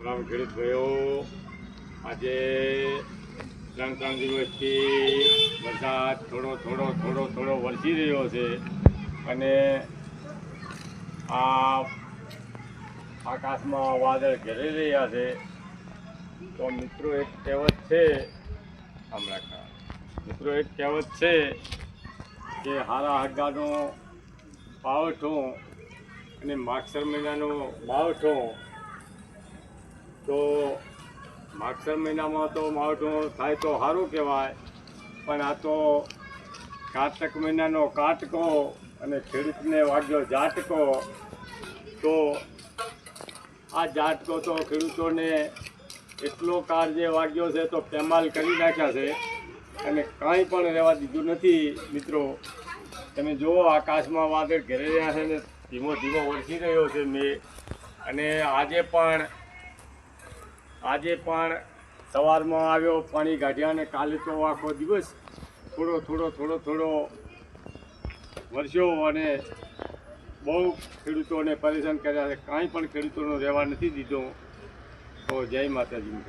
રામ ખેડૂત ભાઈઓ, આજે 3 દિવસથી વરસાદ થોડો વરસી રહ્યો છે અને આ આકાશમાં વાદળ ઘેરી રહ્યા છે. તો મિત્રો એક કહેવત છે કે હારા હગ્ગાનો પાવઠો અને માગસર મહિનાનો માવઠો. તો માગસર મહિનામાં તો માવઠો થાય તો સારું કહેવાય, પણ આ તો કારતક મહિનાનો કાટકો અને ખેડૂતને વાગ્યો ઝાટકો. તો આ ઝાટકો તો ખેડૂતોને એટલો કાળજે વાગ્યો છે તો પેમાલ કરી નાખ્યા છે અને કાંઈ પણ રહેવા દીધું નથી. મિત્રો તમે જુઓ, આકાશમાં વાદળ ઘેરી રહ્યા છે ને ધીમો વરસી રહ્યો છે અને આજે પણ સવારમાં આવ્યો, પાણી કાઢ્યા અને કાલે તો આખો દિવસ થોડો વરસ્યો અને બહુ ખેડૂતોને પરેશાન કર્યા છે. કાંઈ પણ ખેડૂતોનો રહેવા નથી દીધો. તો જય માતાજી.